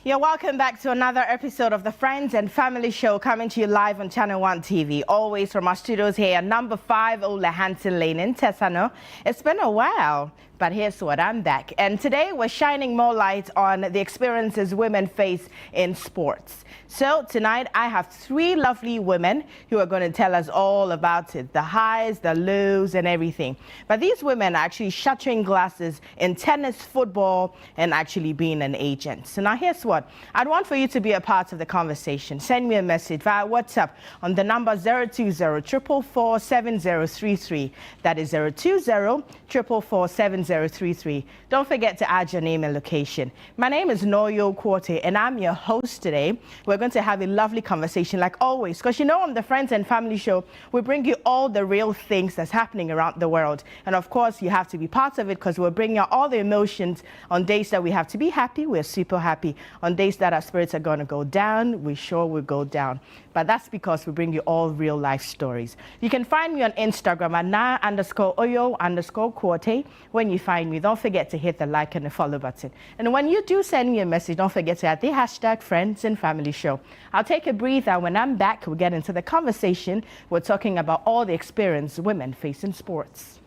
You're welcome back to another episode of the Friends and Family Show, coming to you live on Channel 1 TV. Always from our studios here at number 5 Ola Hanson Lane in Tesano. It's been a while, but here's what, I'm back. And today we're shining more light on the experiences women face in sports. So tonight I have 3 lovely women who are going to tell us all about it, the highs, the lows and everything. But these women are actually shattering glasses in tennis, football and actually being an agent. So now here's what, I'd want for you to be a part of the conversation. Send me a message via WhatsApp on the number 020-444-7033. That is 020-444-7033. Don't forget to add your name and location. My name is Noyo Kwote and I'm your host today. We're going to have a lovely conversation like always, because you know on the Friends and Family Show we bring you all the real things that's happening around the world, and of course you have to be part of it because we're bringing out all the emotions. On days that we have to be happy, we're super happy. On days that our spirits are going to go down, we sure will go down. But that's because we bring you all real life stories. You can find me on Instagram at na_oyo_Kwote. When you find me, don't forget to hit the like and the follow button. And when you do send me a message, don't forget to add the hashtag Friends and Family Show. I'll take a breather, and when I'm back, we'll get into the conversation. We're talking about all the experience women face in sports.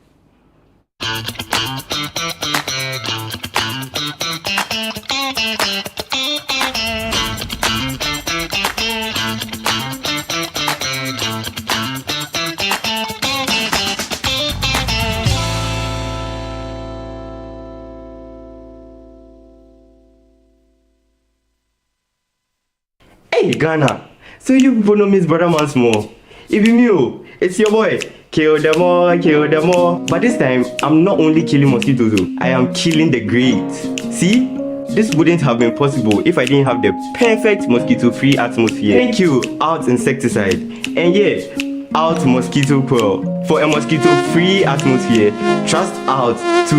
Hey Ghana, so you people know Miss Brother once more. If you knew, it's your boy. Kill them all, kill them all. But this time, I'm not only killing mosquitoes, I am killing the great. See, this wouldn't have been possible if I didn't have the perfect mosquito-free atmosphere. Thank you, Out Insecticide. And yeah, Out Mosquito Coil. For a mosquito-free atmosphere, trust Out to...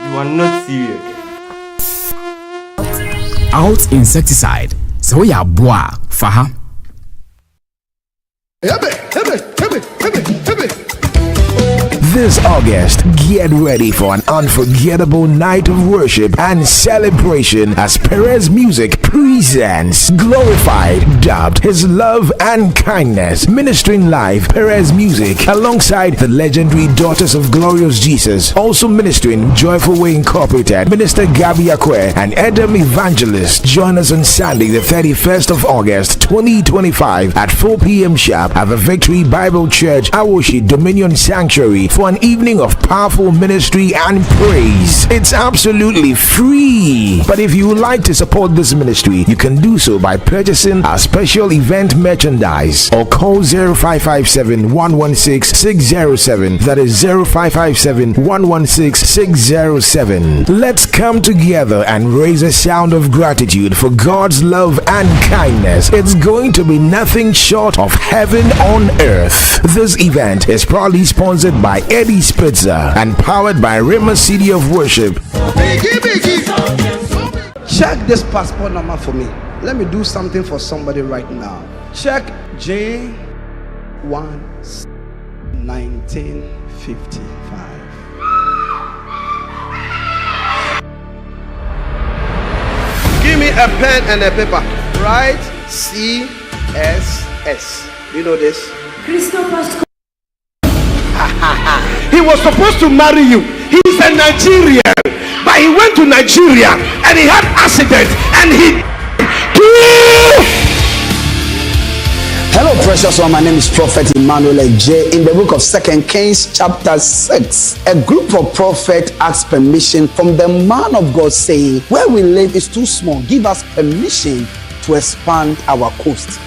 You are not serious. Out Insecticide. So ya boa, faha. This August, get ready for an unforgettable night of worship and celebration as Perez Music presents Glorified, dubbed His Love and Kindness. Ministering live, Perez Music alongside the legendary Daughters of Glorious Jesus. Also ministering Joyful Way Incorporated, Minister Gabby Akwe and Edom Evangelist. Join us on Sunday, the 31st of August, 2025 at 4 p.m. sharp at the Victory Bible Church, Awoshi Dominion Sanctuary for an evening of powerful ministry and praise. It's absolutely free. But if you would like to support this ministry, you can do so by purchasing our special event merchandise or call 0557 116 607. That is 0557 116 607. Let's come together and raise a sound of gratitude for God's love and kindness. It's going to be nothing short of heaven on earth. This event is proudly sponsored by Eddie Spitzer and powered by Rima City of Worship. Check this passport number for me. Let me do something for somebody right now. Check J1 1955. Give me a pen and a paper. Write CSS. You know this? Christopher. He was supposed to marry you. He's a Nigerian, but he went to Nigeria and he had accident and he. Hello, precious one. My name is Prophet Emmanuel J. In the book of 2 Kings, chapter 6, a group of prophets asked permission from the man of God, saying, "Where we live is too small. Give us permission to expand our coast."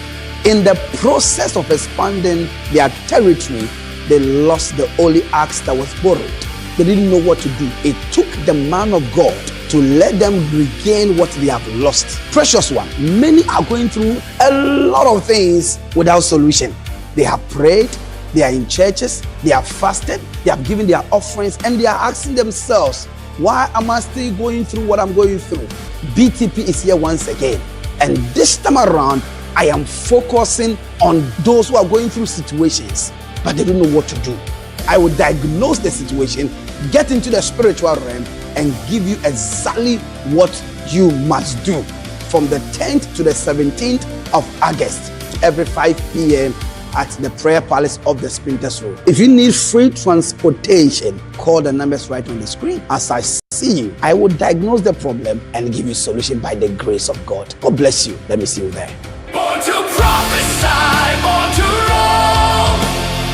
In the process of expanding their territory, they lost the only axe that was borrowed. They didn't know what to do. It took the man of God to let them regain what they have lost. Precious one, many are going through a lot of things without solution. They have prayed, they are in churches, they have fasted, they have given their offerings, and they are asking themselves, why am I still going through what I'm going through? BTP is here once again. And this time around, I am focusing on those who are going through situations, but they don't know what to do. I will diagnose the situation, get into the spiritual realm, and give you exactly what you must do from the 10th to the 17th of August, every 5 p.m. at the Prayer Palace of the Sprinters Road. If you need free transportation, call the numbers right on the screen. As I see you, I will diagnose the problem and give you solution by the grace of God. God bless you. Let me see you there. Born to prophesy, born to roam,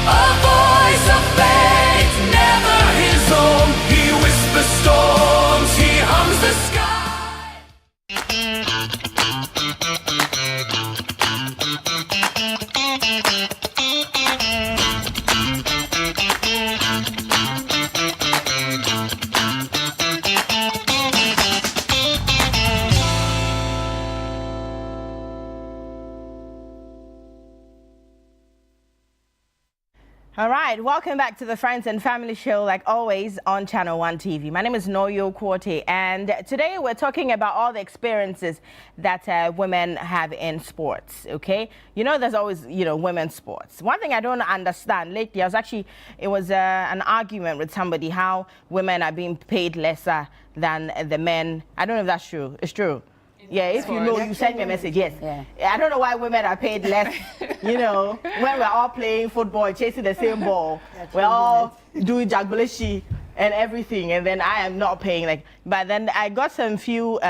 a voice of faith, never his own. He whispers storms, he hums the sky. All right, welcome back to the Friends and Family Show, like always, on Channel One TV. My name is Noyo Kwote, and today we're talking about all the experiences that women have in sports, okay? You know, there's always, women's sports. One thing I don't understand, lately, it was an argument with somebody how women are being paid lesser than the men. I don't know if that's true. It's true. Yeah, if you know, you send me a message, yes. Yeah. I don't know why women are paid less, when we're all playing football, chasing the same ball. We're all doing jagboleshi and everything, and then I am not paying. But then I got some few,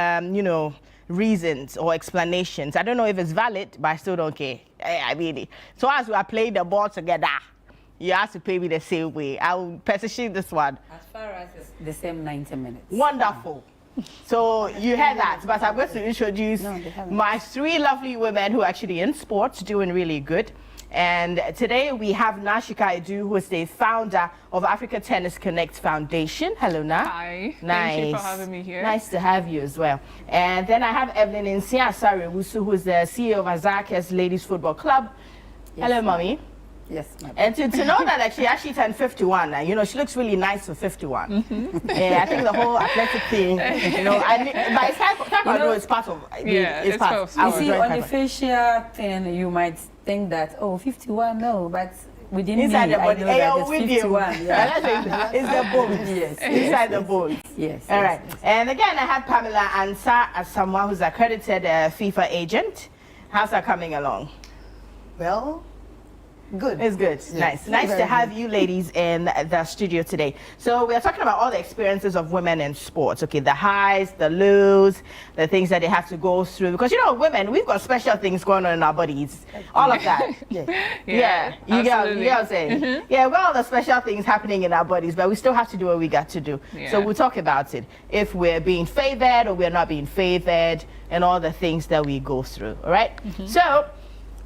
reasons or explanations. I don't know if it's valid, but I still don't care. I mean, so as we are playing the ball together, you have to pay me the same way. I will position this one. As far as it's the same 90 minutes. Wonderful. So you heard that, but I'm going to introduce my 3 lovely women who are actually in sports, doing really good. And today we have Nashika Edu, who is the founder of Africa Tennis Connect Foundation. Hello, Na. Hi. Nice. Thank you for having me here. Nice to have you as well. And then I have Evelyn Nsia Wusu, who is the CEO of Azakes Ladies Football Club. Yes, hello, Mommy. Yes, and to know that she actually turned 51 now, she looks really nice for 51. Yeah, I think the whole athletic thing, but it's taekwondo is part of it's part of you see, on the facial thing, you might think that, 51, no, but within inside me, the body, I know that it's 51. Yeah. It's the bones. Yes. Inside the bones. Yes. All right. Yes. And again, I have Pamela Ansah as someone who's accredited FIFA agent. How's that coming along? Well, good. It's good. Yes. Nice to have you ladies in the studio today. So we are talking about all the experiences of women in sports. Okay, the highs, the lows, the things that they have to go through. Because women, we've got special things going on in our bodies. All of that. You get what I'm saying? Yeah, we've got all the special things happening in our bodies, but we still have to do what we got to do. So we'll talk about it. If we're being favored or we're not being favored, and all the things that we go through. All right? So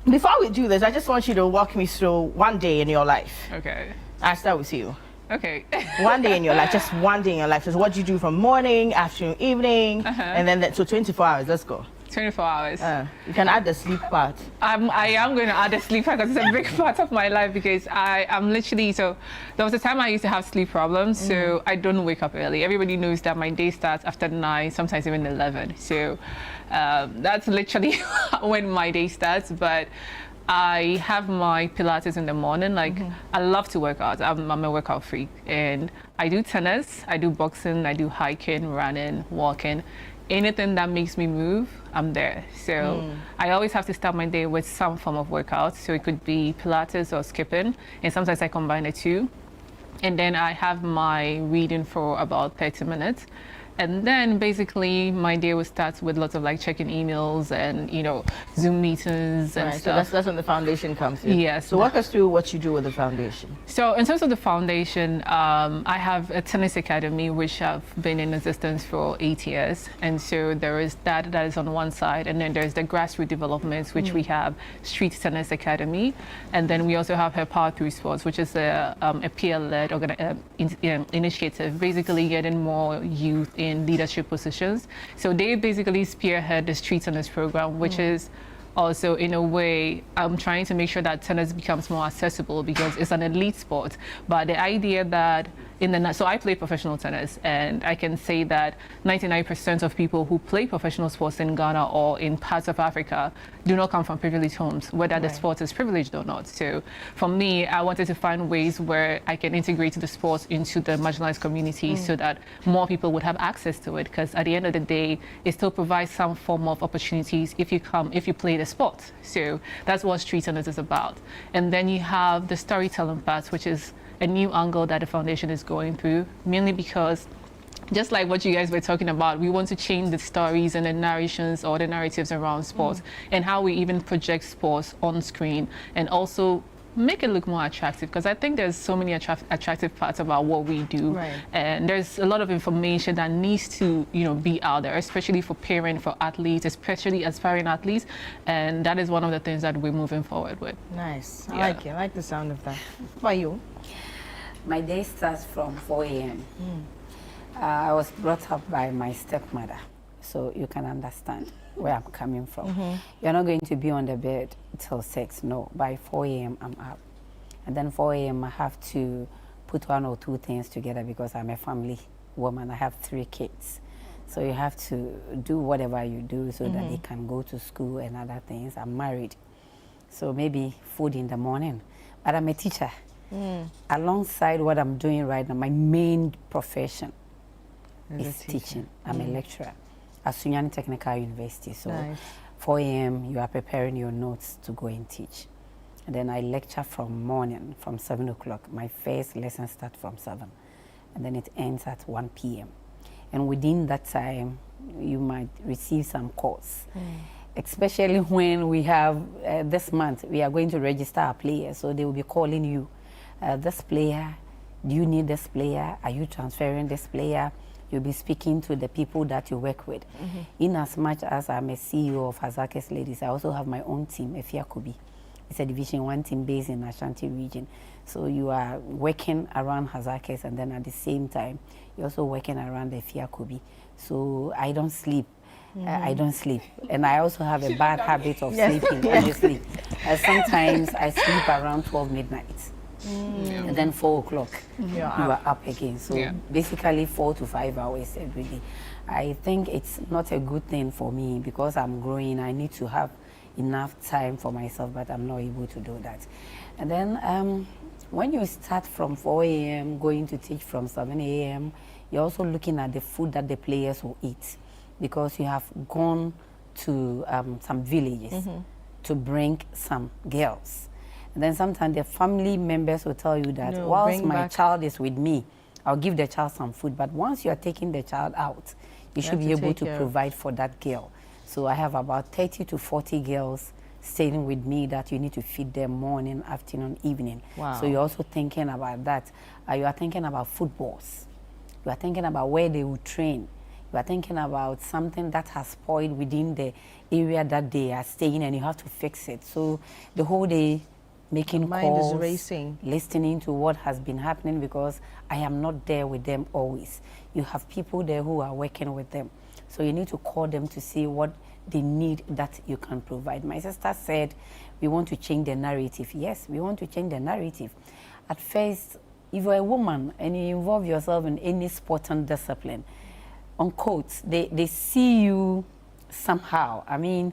before we do this, I just want you to walk me through one day in your life. Okay. I'll start with you. Okay. One day in your life, just one day in your life. So what do you do from morning, afternoon, evening, and then so 24 hours. Let's go. 24 hours. You can add the sleep part. I am going to add the sleep part because it's a big part of my life because I'm literally, so there was a time I used to have sleep problems, so I don't wake up early. Everybody knows that my day starts after 9, sometimes even 11. So that's literally when my day starts, but I have my Pilates in the morning. I love to work out. I'm a workout freak, and I do tennis, I do boxing, I do hiking, running, walking. Anything that makes me move, I'm there. So I always have to start my day with some form of workout. So it could be Pilates or skipping, and sometimes I combine the two. And then I have my reading for about 30 minutes. And then basically my day will start with lots of checking emails and, Zoom meetings and stuff. So that's when the foundation comes in. Yes. So walk us through what you do with the foundation. So in terms of the foundation, I have a tennis academy, which have been in existence for 8 years. And so there is that is on one side. And then there's the grassroots developments, which we have Street Tennis Academy. And then we also have her Power Through Sports, which is a peer-led initiative, basically getting more youth in leadership positions. So they basically spearhead the Street Tennis program, which is also, in a way, I'm trying to make sure that tennis becomes more accessible because it's an elite sport. But the idea that so I play professional tennis, and I can say that 99% of people who play professional sports in Ghana or in parts of Africa do not come from privileged homes, whether the sport is privileged or not. So for me, I wanted to find ways where I can integrate the sports into the marginalized community so that more people would have access to it. Because at the end of the day, it still provides some form of opportunities if you play the sport. So that's what street tennis is about. And then you have the storytelling part, which is a new angle that the foundation is going through, mainly because just like what you guys were talking about, we want to change the stories and the narrations or the narratives around sports and how we even project sports on screen, and also make it look more attractive, because I think there's so many attractive parts about what we do, and there's a lot of information that needs to be out there, especially for parents, for athletes, especially aspiring athletes, and that is one of the things that we're moving forward with. Nice. I like it. I like the sound of that. What about you? My day starts from 4 a.m. I was brought up by my stepmother, so you can understand where I'm coming from. You're not going to be on the bed till 6, no. By 4 a.m. I'm up. And then 4 a.m. I have to put 1 or 2 things together because I'm a family woman. I have 3 kids. So you have to do whatever you do so that they can go to school and other things. I'm married, so maybe food in the morning. But I'm a teacher. Alongside what I'm doing right now, my main profession is teaching. I'm a lecturer at Sunyani Technical University. So 4 a.m. you are preparing your notes to go and teach. And then I lecture from morning, from 7 o'clock. My first lesson starts from 7. And then it ends at 1 p.m. And within that time, you might receive some calls. Especially when we have, this month, we are going to register our players. So they will be calling you. This player, do you need this player? Are you transferring this player? You'll be speaking to the people that you work with. In as much as I'm a CEO of Hazakes Ladies, I also have my own team, Efia Kobi. It's a Division 1 team based in Ashanti region. So you are working around Hazakes, and then at the same time, you're also working around the Efia Kobi. So I don't sleep. I don't sleep. And I also have a bad habit of sleeping, honestly. Sometimes I sleep around 12 midnight. And then 4 o'clock, you are up again. So basically 4 to 5 hours every day. I think it's not a good thing for me because I'm growing. I need to have enough time for myself, but I'm not able to do that. And then when you start from 4 a.m. going to teach from 7 a.m., you're also looking at the food that the players will eat, because you have gone to some villages to bring some girls. And then sometimes the family members will tell you that whilst my child is with me, I'll give the child some food. But once you are taking the child out, you should be able to provide for that girl. So I have about 30 to 40 girls staying with me that you need to feed them morning, afternoon, evening. So you're also thinking about that. You are thinking about footballs. You are thinking about where they will train. You are thinking about something that has spoiled within the area that they are staying, and you have to fix it. So the whole day, making calls, listening to what has been happening, because I am not there with them always. You have people there who are working with them. So you need to call them to see what they need that you can provide. My sister said, we want to change the narrative. Yes, we want to change the narrative. At first, if you're a woman and you involve yourself in any sport and discipline, on quotes, they see you somehow. I mean,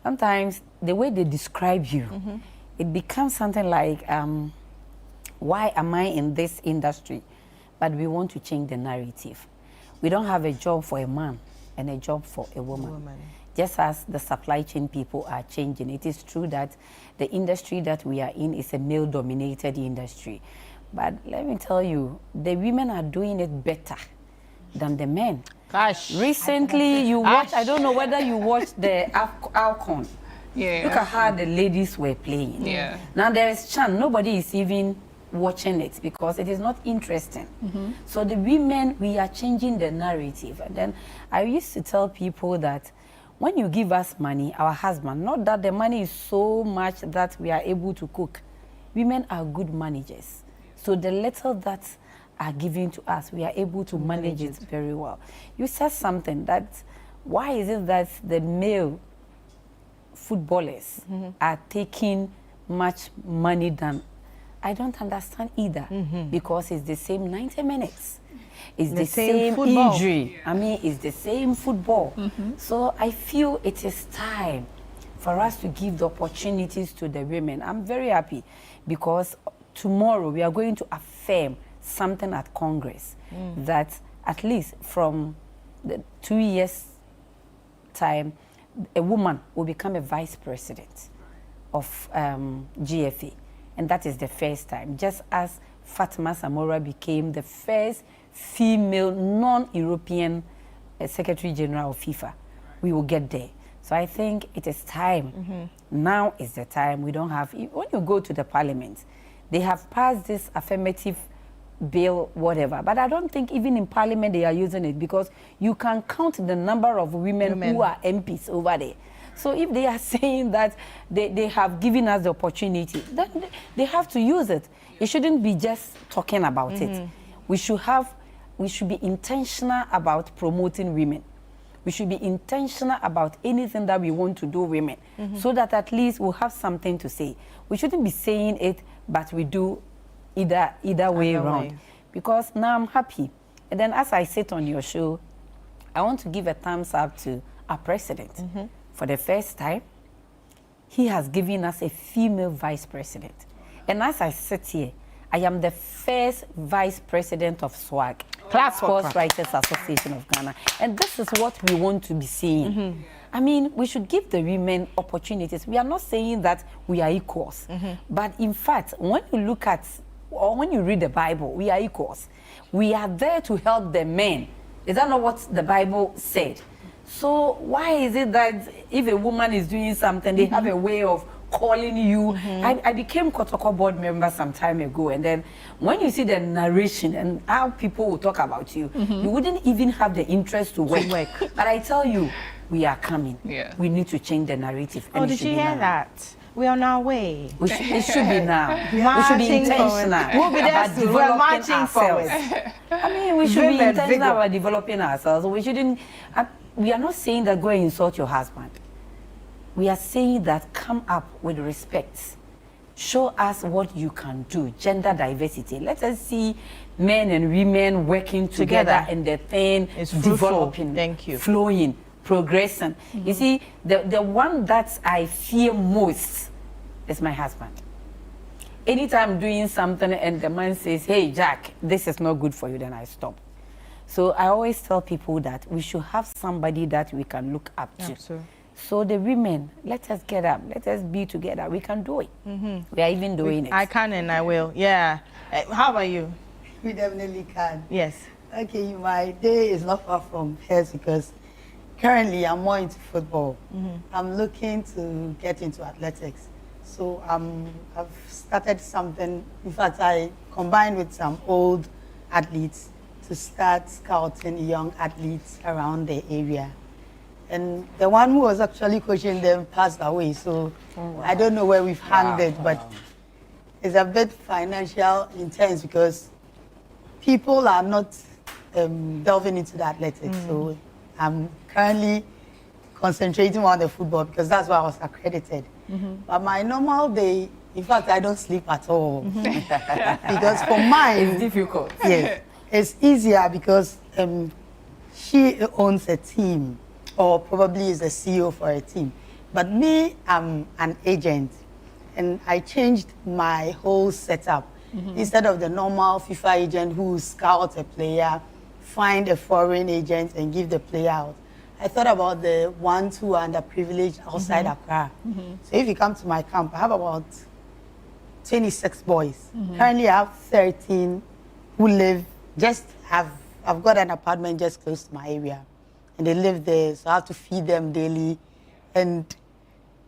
sometimes the way they describe you, it becomes something like, why am I in this industry? But we want to change the narrative. We don't have a job for a man and a job for a woman. Just as the supply chain people are changing, it is true that the industry that we are in is a male-dominated industry. But let me tell you, the women are doing it better than the men. Gosh. Recently, you watched, I don't know whether you watched the Alcon. Look at how the ladies were playing. Now there is chance, nobody is even watching it because it is not interesting. So the women, we are changing the narrative. And then I used to tell people that when you give us money, our husband, not that the money is so much that we are able to cook. Women are good managers. So the little that are given to us, we are able to manage it very well. You said something that, why is it that the male footballers are taking much money than, I don't understand either, because it's the same 90 minutes. It's the same football. injury. I mean, it's the same football. So I feel it is time for us to give the opportunities to the women. I'm very happy because tomorrow we are going to affirm something at Congress that at least from the 2 years' time, a woman will become a vice president of GFA. And that is the first time. Just as Fatima Samora became the first female non-European Secretary General of FIFA, we will get there. So I think it is time. Now is the time. We don't have, when you go to the parliament, they have passed this affirmative bill, whatever. But I don't think even in parliament they are using it, because you can count the number of women who are MPs over there. So if they are saying that they have given us the opportunity, then they have to use it. It shouldn't be just talking about it. We should be intentional about promoting women. We should be intentional about anything that we want to do women, so that at least we'll have something to say. We shouldn't be saying it, but we do either way around. Because now I'm happy. And then as I sit on your show, I want to give a thumbs up to our president. For the first time, he has given us a female vice president. And as I sit here, I am the first vice president of SWAG, Sports Writers Association of Ghana. And this is what we want to be seeing. I mean, we should give the women opportunities. We are not saying that we are equals. But in fact, when you look at, or when you read the Bible, we are equals. We are there to help the men. Is that not what the Bible said? So why is it that if a woman is doing something, they have a way of calling you? I became Kotoko board member some time ago, and then when you see the narration and how people will talk about you, you wouldn't even have the interest to work. But I tell you, we are coming. We need to change the narrative. Oh, did you hear that? We're on our way. It should be now. We should be intentional. We'll be there soon. We're marching forward. I mean, we should be intentional about developing ourselves. We shouldn't. We are not saying that go and insult your husband. We are saying that come up with respect. Show us what you can do. Gender diversity. Let us see men and women working together and the thing is developing, flowing, progressing. You see, the one that I fear most is my husband. Anytime I'm doing something and the man says, hey, Jack, this is not good for you, then I stop. So I always tell people that we should have somebody that we can look up to. So the women, let us get up. Let us be together. We can do it. We are even doing it. I can and I will. Yeah. How about you? We definitely can. Yes. Okay, my day is not far from hers because currently I'm more into football. I'm looking to get into athletics. So I've started something. In fact, I combined with some old athletes to start scouting young athletes around the area. And the one who was actually coaching them passed away, so I don't know where we've landed, but it's a bit financial intense because people are not delving into the athletics. So I'm currently concentrating on the football because that's why I was accredited. But my normal day, in fact, I don't sleep at all. Because for mine, it's difficult. Yes. It's easier because she owns a team or probably is a CEO for a team. But me, I'm an agent. And I changed my whole setup. Instead of the normal FIFA agent who scouts a player, find a foreign agent and give the player out, I thought about the ones who are underprivileged outside Accra. So if you come to my camp, I have about 26 boys. Currently, I have 13 who live I've got an apartment just close to my area, and they live there, so I have to feed them daily. And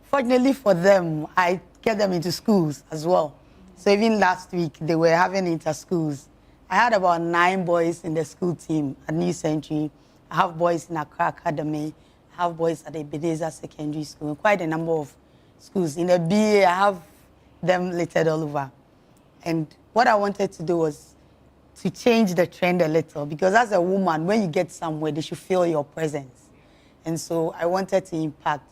fortunately for them, I get them into schools as well. So even last week, they were having inter-schools. I had about 9 boys in the school team at New Century. I have boys in Accra Academy. I have boys at Ebenezer Secondary School, quite a number of schools. In the BA, I have them littered all over. And what I wanted to do was to change the trend a little, because as a woman, when you get somewhere, they should feel your presence. And so I wanted to impact.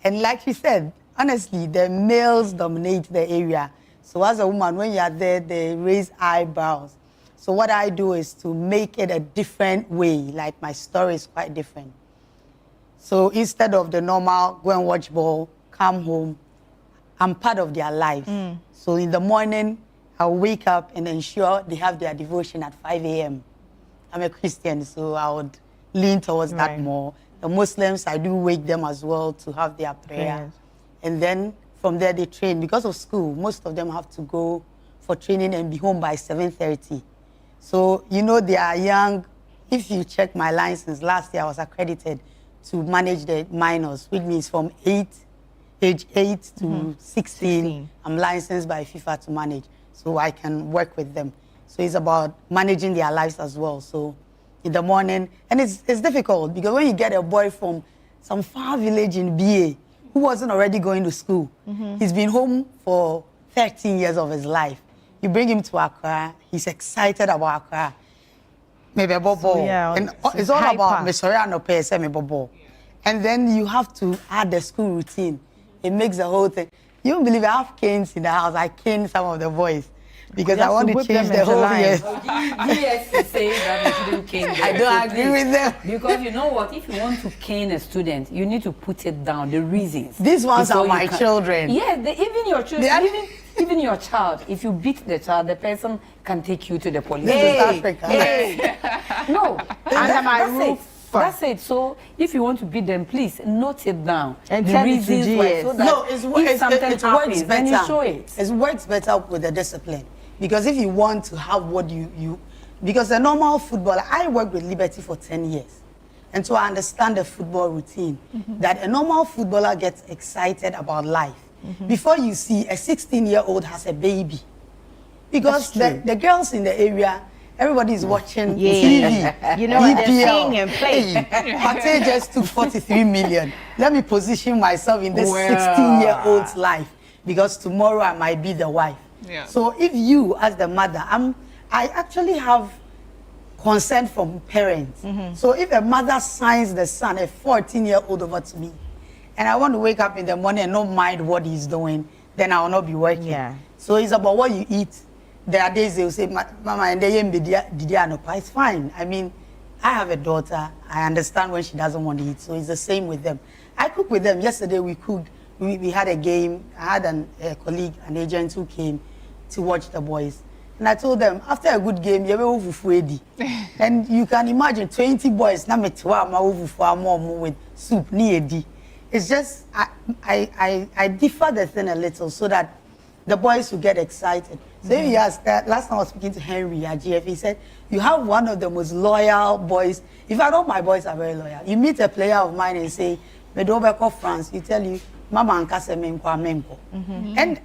And like she said, honestly, the males dominate the area. So as a woman, when you are there, they raise eyebrows. So what I do is to make it a different way. Like my story is quite different. So instead of the normal, go and watch ball, come home, I'm part of their lives. So in the morning, I'll wake up and ensure they have their devotion at 5 a.m. I'm a Christian, so I would lean towards that more. The Muslims, I do wake them as well to have their prayer. And then from there they train. Because of school, most of them have to go for training and be home by 7:30. So, you know, they are young. If you check my license, last year I was accredited to manage the minors, which means from age 8 to 16, I'm licensed by FIFA to manage. So I can work with them. So it's about managing their lives as well. So in the morning, and it's difficult because when you get a boy from some far village in BA who wasn't already going to school, he's been home for 13 years of his life. You bring him to Accra, he's excited about Accra. Maybe Bobo. And it's all about Mesoriano Pese Bobo. And then you have to add the school routine. It makes the whole thing. You don't believe I have canes in the house. I cane some of the boys because I want to change the whole year. Yes, you say that you shouldn't cane them. I don't agree with them. Because you know what? If you want to cane a student, you need to put it down, the reasons. These ones are my children. Yeah, even your children, even your child. If you beat the child, the person can take you to the police. This is Africa. No, Under my roof. That's it. So if you want to beat them, please note it down. And the tell reasons why. So that No, if it something works happens, then you better. show it. It works better with the discipline. Because if you want to have what you because a normal footballer, I worked with Liberty for 10 years. And so I understand the football routine. That a normal footballer gets excited about life. Before you see a 16-year-old has a baby. Because the girls in the area, everybody is watching TV. You know, they're seeing and playing. Pate just took 43 million. Let me position myself in this 16-year-old's life because tomorrow I might be the wife. So if you, as the mother, I actually have consent from parents. So if a mother signs the son, a 14-year-old over to me, and I want to wake up in the morning and not mind what he's doing, then I will not be working. So it's about what you eat. There are days they will say, Mama, and they it's fine. I mean, I have a daughter. I understand when she doesn't want to eat. So it's the same with them. I cook with them. Yesterday we cooked. We had a game. I had a colleague, an agent who came to watch the boys. And I told them, after a good game, you will fufuedi. And you can imagine 20 boys na with soup niedi. It's just I differ the thing a little so that the boys will get excited. So if you ask that, last time I was speaking to Henry at GF, he said, you have one of the most loyal boys. In fact, all my boys are very loyal. You meet a player of mine and say, Medobeko France, you tell you, Mama Ankase Menkwa Menko. And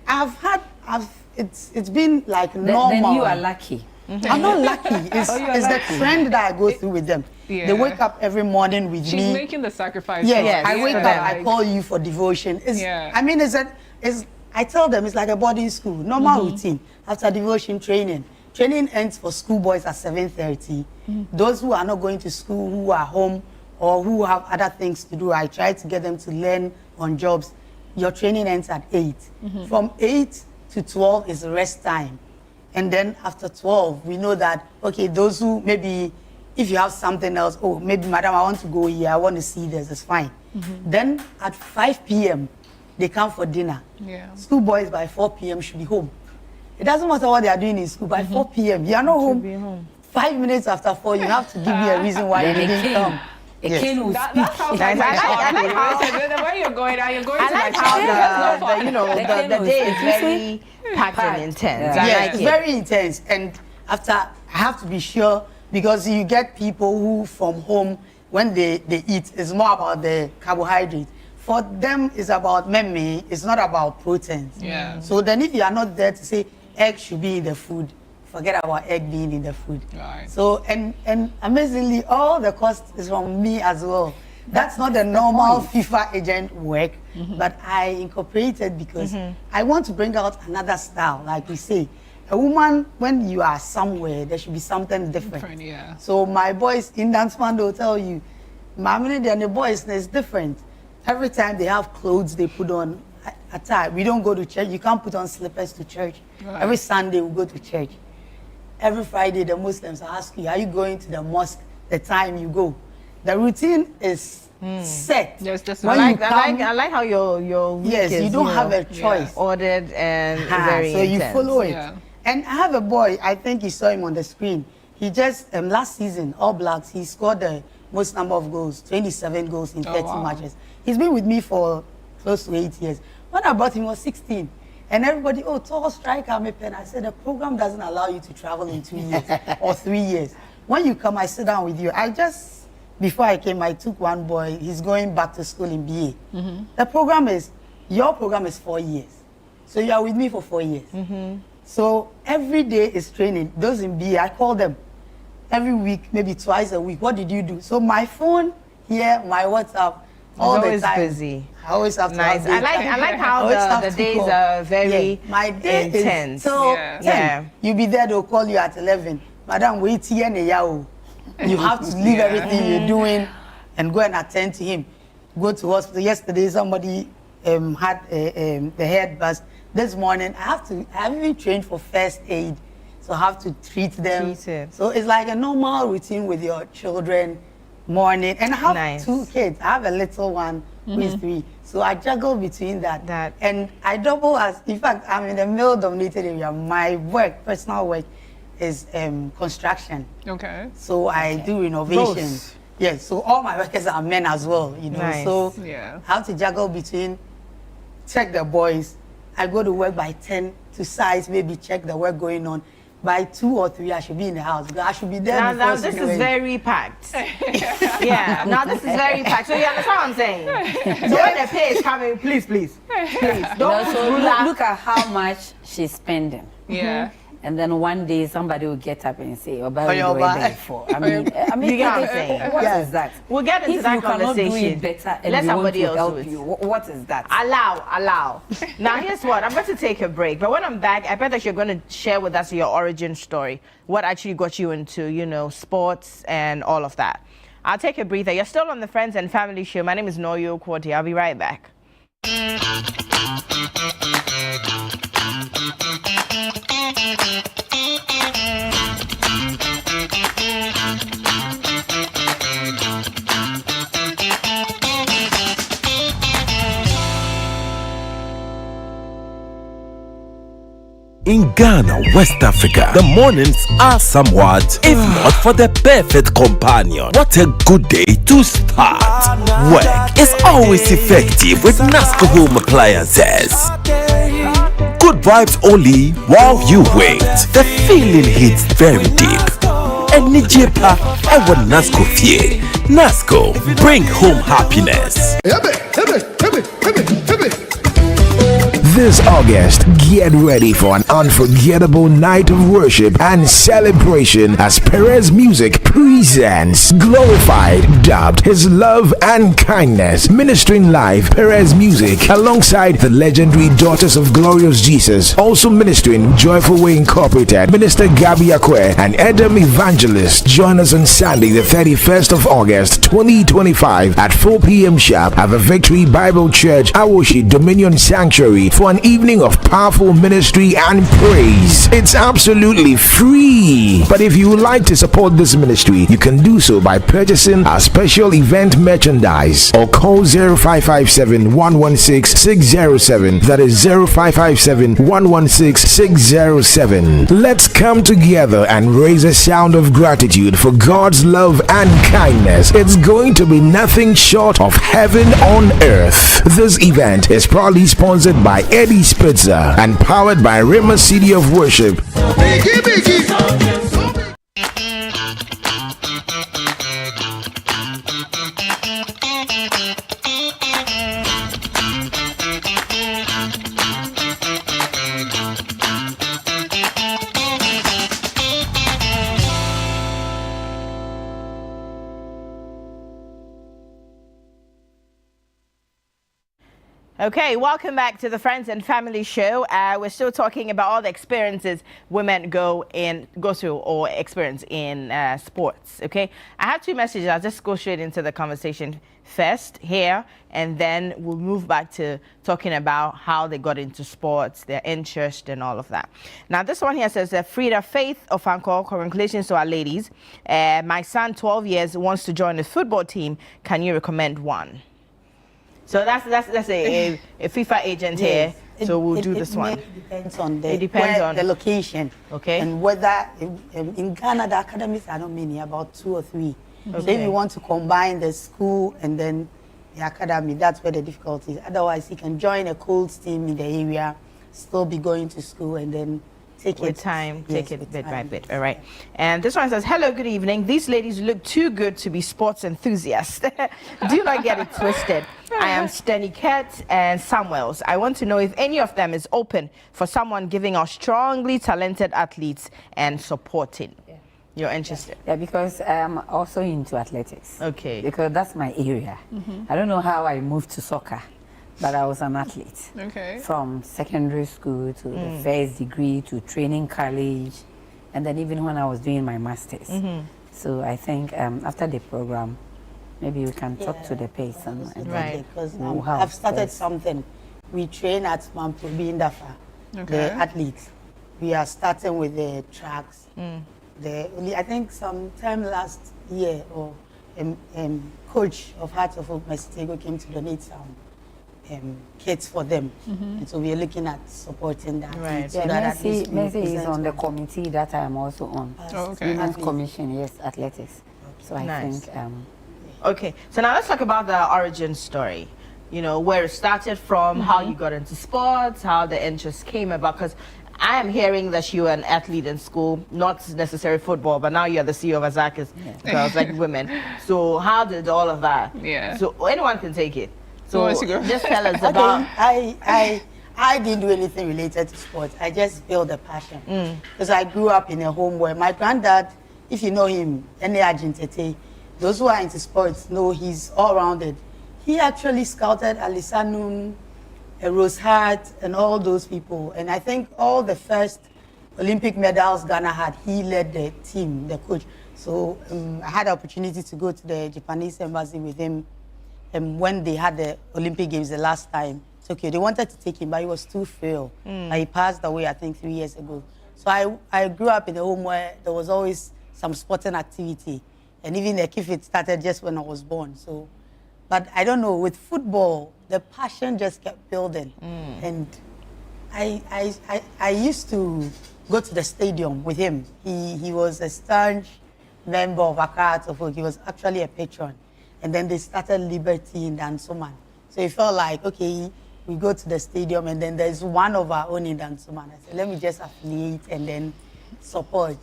it's been like normal. Then you are lucky. I'm not lucky. It's the trend that I go through with them. They wake up every morning with me. She's making the sacrifice. I wake up, I call you for devotion. I mean, I tell them it's like a boarding school, normal routine. After devotion training ends for schoolboys at 7:30. Those who are not going to school, who are home, or who have other things to do, I try to get them to learn on jobs. Your training ends at 8. From 8 to 12 is rest time. And then after 12, we know that, okay, those who maybe, if you have something else, oh, maybe, madam, I want to go here, I want to see this, it's fine. Then at 5 p.m., they come for dinner. School boys by 4 p.m. should be home. It doesn't matter what they are doing in school. By 4 p.m., you are not home. 5 minutes after 4, you have to give me a reason why you didn't come. That sounds like I like how where you're going. Are you going to like how the day is very packed and intense. Yes, it's very intense. And after, I have to be sure because you get people who from home when they eat, it's more about the carbohydrate. For them, it's about meme. It's not about proteins. So then, if you are not there to say egg should be in the food, forget about egg being in the food. So, and amazingly, all the cost is from me as well. That's not the normal FIFA agent work, but I incorporated because I want to bring out another style. Like we say, a woman, when you are somewhere, there should be something different. So my boys in dance band will tell you, Mamini and the boys is different. Every time they have clothes they put on, attire. We don't go to church. You can't put on slippers to church. Right. Every Sunday we go to church. Every Friday the Muslims ask you, are you going to the mosque the time you go? The routine is set. Yes, that's When right. you come- I like how your week Yes, is, you don't have a Yeah. choice. ordered and very So you intense. follow it. Yeah. And I have a boy, I think you saw him on the screen. He just, last season, All Blacks, he scored the most number of goals, 27 goals in 30 wow. matches. He's been with me for close to 8 years. When I brought him, he was 16. And everybody, oh, tall striker, Mepen. I said, the program doesn't allow you to travel in 2 years or 3 years. When you come, I sit down with you. Before I came, I took one boy, he's going back to school in BA. Your program is 4 years. So you are with me for 4 years. So every day is training. Those in BA, I call them every week, maybe twice a week. What did you do? So my phone here, my WhatsApp, all the always time. busy. I always have to Nice. I update. like how Always have the to days call. are very Yeah, my day intense. is till Yeah. 10. Yeah. You be there, they'll call you at 11. Madam, wait here, you have to leave Yeah. everything you're doing and go and attend to him. Go to hospital. Yesterday, somebody had the head burst. This morning, I haven't even trained for first aid, so I have to treat them. Treat it. So it's like a normal routine with your children, morning. And I have Nice. 2 kids. I have a little one who is 3. So I juggle between that. That. And I double as, in fact, I'm in the male-dominated area. My work, personal work, is construction. Okay. So I do renovation. Both. Yes, so all my workers are men as well, you know. Nice. So Yeah. I have to juggle between check the boys. I go to work by 10 to size, maybe check the work going on. By 2 or 3, I should be in the house because I should be there. Now before this is 6 a.m. very packed. Yeah, now this is very packed. So you understand what I'm saying? So when the pay is coming, please, please, don't No, put so ruler. look at how much she's spending. Yeah. And then one day somebody will get up and say, "Oh, but Oh, we yeah, were but- there for." I mean, You get what I'm saying? what Yeah. is that? We'll get into if that you cannot do conversation. it better and Let we want somebody to else help do it. you, what is that? Allow. Now here's what, I'm going to take a break, but when I'm back, I bet that you're going to share with us your origin story, what actually got you into, sports and all of that. I'll take a breather. You're still on the Friends and Family Show. My name is Noyo Kwarti. I'll be right back. In Ghana, West Africa, the mornings are somewhat, if not for the perfect companion. What a good day to start. Work is always effective with NASCO Home Appliances. Good vibes only while you wait. The feeling hits very deep. Any jepa, I want NASCO fear. NASCO, bring home happiness. This August, get ready for an unforgettable night of worship and celebration as Perez Music presents Glorified, dubbed His Love and Kindness. Ministering live, Perez Music alongside the legendary Daughters of Glorious Jesus. Also ministering Joyful Way Incorporated, Minister Gabby Akwe and Edom Evangelist. Join us on Sunday, the 31st of August, 2025 at 4 p.m. sharp at the Victory Bible Church, Awoshi Dominion Sanctuary for an evening of powerful ministry and praise. It's absolutely free. But if you would like to support this ministry, you can do so by purchasing our special event merchandise or call 0557 116 607. That is 0557 116 607. Let's come together and raise a sound of gratitude for God's love and kindness. It's going to be nothing short of heaven on earth. This event is proudly sponsored by Eddie Spitzer and powered by Rima City of Worship. Okay, welcome back to the Friends and Family Show. We're still talking about all the experiences women go through or experience in sports. Okay, I have 2 messages. I'll just go straight into the conversation first here, and then we'll move back to talking about how they got into sports, their interest, and all of that. Now, this one here says, Frida Faith of Anchor, congratulations to our ladies. My son, 12 years, wants to join the football team. Can you recommend one? So that's a FIFA agent here. So we'll do this one. It depends on the location. Okay. And whether in Ghana the academies are not many, about 2 or 3. Okay. So if you want to combine the school and then the academy, that's where the difficulty is. Otherwise, you can join a Colts team in the area, still be going to school, and then take with it time, yes, take it with bit time. by bit. All right. And this one says, hello, good evening. These ladies look too good to be sports enthusiasts. Do not get it twisted. I am Steny Kett and Samuels. I want to know if any of them is open for someone giving us strongly talented athletes and supporting. You're interested? Yeah, because I'm also into athletics. Okay. Because that's my area. I don't know how I moved to soccer, but I was an athlete. Okay. From secondary school to the first degree to training college, and then even when I was doing my master's. So I think after the program, maybe we can talk to the person. Right. Because we'll have I've started first. something. We train at Mamprobi in Dafa, Okay. the athletes. We are starting with the tracks. I think sometime last year, or coach of Heart of Hope, Mestego, came to donate some kits for them. And so we are looking at supporting that. Right. So Yeah, that at least we Mercy is present on the them. committee that I am also on. Oh, okay. Women's Athletes. Commission, yes, athletics. So I Nice. think Okay. So now let's talk about the origin story. You know, where it started from, how you got into sports, how the interest came about. Because I am hearing that you were an athlete in school, not necessarily football, but now you're the CEO of Azakis Girls Like Women. So how did all of that? Yeah. So anyone can take it. Who So wants to go? just tell us Okay, about. I didn't do anything related to sports. I just feel the passion. Because I grew up in a home where my granddad, if you know him, Ene Agintete, those who are into sports know he's all-rounded. He actually scouted Alisanum, Rose Hart, and all those people. And I think all the first Olympic medals Ghana had, he led the team, the coach. So I had the opportunity to go to the Japanese embassy with him when they had the Olympic Games the last time. Tokyo. They wanted to take him, but he was too frail. He passed away, I think, 3 years ago. So I grew up in a home where there was always some sporting activity. And even the kifit started just when I was born. So, but I don't know, with football, the passion just kept building. And I used to go to the stadium with him. He was a staunch member of Accra Atofo. He was actually a patron. And then they started Liberty in Dansoman. So it felt like, okay, we go to the stadium and then there's one of our own in Dansoman. I said, let me just affiliate and then support.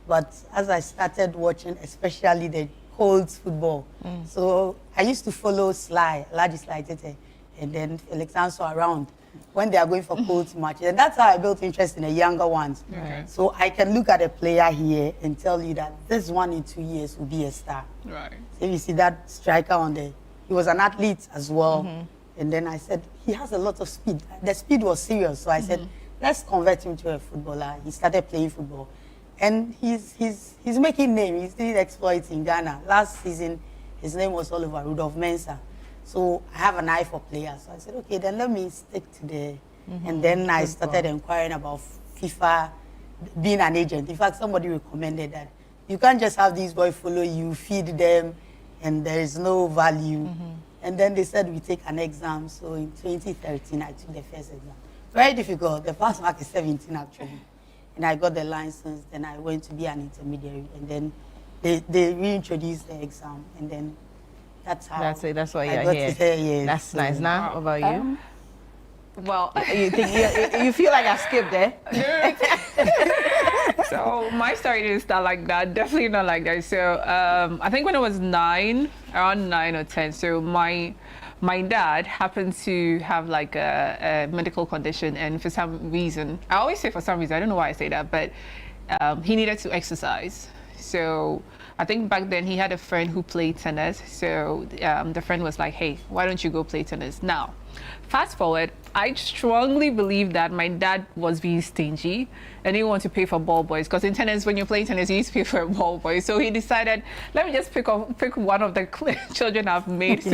But as I started watching, especially the Colts football, so I used to follow Sly, Alaji Sly Tete, and then Felix Anso around when they are going for Colts matches. And that's how I built interest in the younger ones. Okay. So I can look at a player here and tell you that this one in 2 years will be a star. Right. So if you see that striker on there, he was an athlete as well. And then I said, he has a lot of speed. The speed was serious. So I said, let's convert him to a footballer. He started playing football. And he's making name. He's doing exploits in Ghana. Last season, his name was all over Rudolph Mensah. So I have an eye for players. So I said, okay, then let me stick to the... And then I started inquiring about FIFA, being an agent. In fact, somebody recommended that you can't just have these boys follow you, feed them, and there is no value. And then they said we take an exam. So in 2013, I took the first exam. Very difficult. The first mark is 17, actually. And I got the license. Then I went to be an intermediary. And then they reintroduced the exam. And then that's how. That's it. That's why I you're got here. to say yes. That's nice. Now, what about you? Well, You think you feel like I skipped there? so my story didn't start like that. Definitely not like that. So I think when I was around 9 or 10, so my dad happened to have like a medical condition, and for some reason, I always say for some reason, I don't know why I say that, but he needed to exercise. So I think back then he had a friend who played tennis. So the friend was like, hey, why don't you go play tennis? Now, fast forward, I strongly believe that my dad was being stingy and he wanted to pay for ball boys, because in tennis, when you're playing tennis, you need to pay for a ball boy. So he decided, let me just pick one of the children I've made to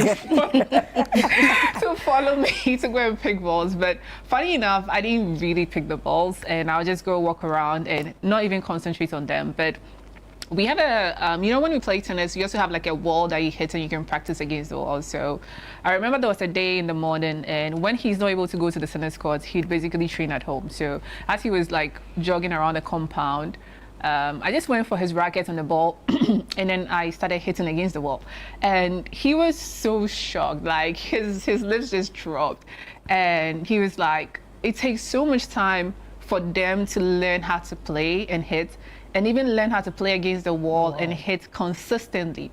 follow me to go and pick balls. But funny enough, I didn't really pick the balls, and I'll just go walk around and not even concentrate on them. But we have a, when we play tennis, you also have like a wall that you hit and you can practice against the wall. So I remember there was a day in the morning, and when he's not able to go to the tennis courts, he'd basically train at home. So as he was like jogging around the compound, I just went for his racket and the ball, and then I started hitting against the wall. And he was so shocked, like his lips just dropped. And he was like, it takes so much time for them to learn how to play and hit, and even learn how to play against the wall and hit consistently.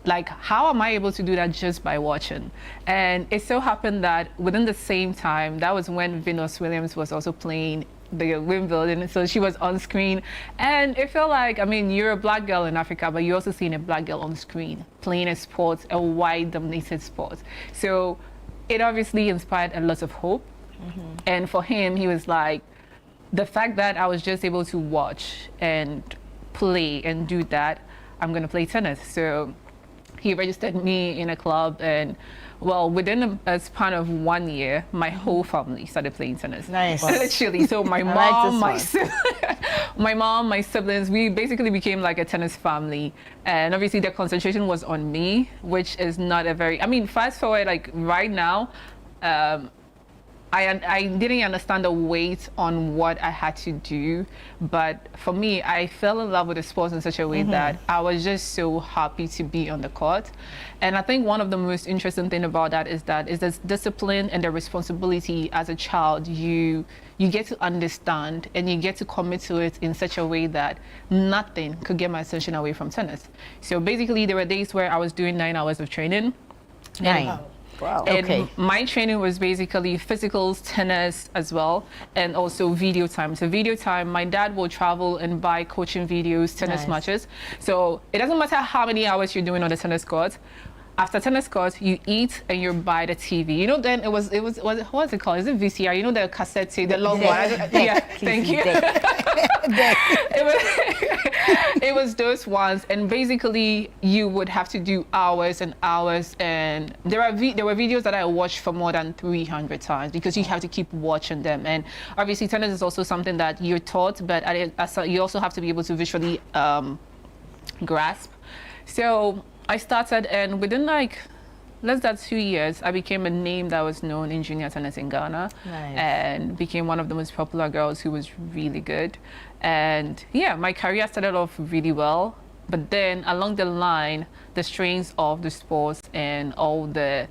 Like, how am I able to do that just by watching? And it so happened that within the same time, that was when Venus Williams was also playing the Wimbledon, so she was on screen. And it felt like, I mean, you're a black girl in Africa, but you're also seeing a black girl on screen playing a sport, a white-dominated sport. So it obviously inspired a lot of hope. And for him, he was like, the fact that I was just able to watch and play and do that, I'm going to play tennis. So he registered me in a club, and well, within a span of 1 year, my whole family started playing tennis. Nice. Literally. So my mom, my siblings, we basically became like a tennis family. And obviously the concentration was on me, which is not a very, I mean, fast forward, like right now, I didn't understand the weight on what I had to do, but for me, I fell in love with the sport in such a way that I was just so happy to be on the court. And I think one of the most interesting thing about that is this discipline and the responsibility as a child you get to understand, and you get to commit to it in such a way that nothing could get my attention away from tennis. So basically, there were days where I was doing 9 hours of training. Wow. And Okay. my training was basically physicals, tennis as well, and also video time. So video time, my dad will travel and buy coaching videos, tennis Nice. matches. So it doesn't matter how many hours you're doing on the tennis court. After tennis court, you eat and you buy the TV. You know, then it was what was it called? Is it VCR? You know, the cassette tape, the long one. Yeah, thank you. It was those ones, and basically you would have to do hours and hours. And there were videos that I watched for more than 300 times, because you have to keep watching them. And obviously, tennis is also something that you're taught, but you also have to be able to visually grasp. So I started, and within like less than 2 years, I became a name that was known in junior tennis in Ghana. Nice. And became one of the most popular girls who was really good. And yeah, my career started off really well, but then along the line, the strains of the sports and all the